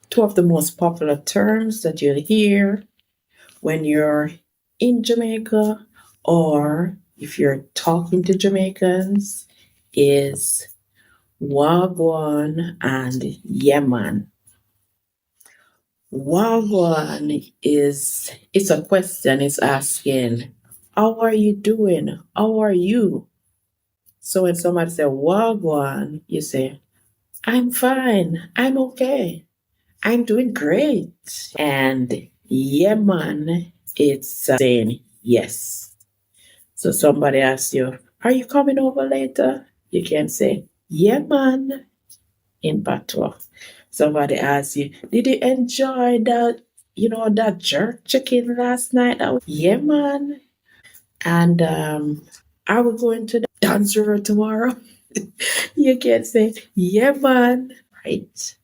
two of the most popular terms that you'll hear when you're in Jamaica or if you're talking to Jamaicans is wagwan and yemen. Wagwan is it's a question, it's asking, how are you doing? How are you? So when somebody say wagwan, you say, I'm fine, I'm okay, I'm doing great. And yemen, it's saying yes. So somebody asks you, are you coming over later? You can say, yeah, man, in patois. Somebody asks you, did you enjoy that, that jerk chicken last night? Yeah, man. And are we going to the dance river tomorrow? You can say, yeah, man. Right.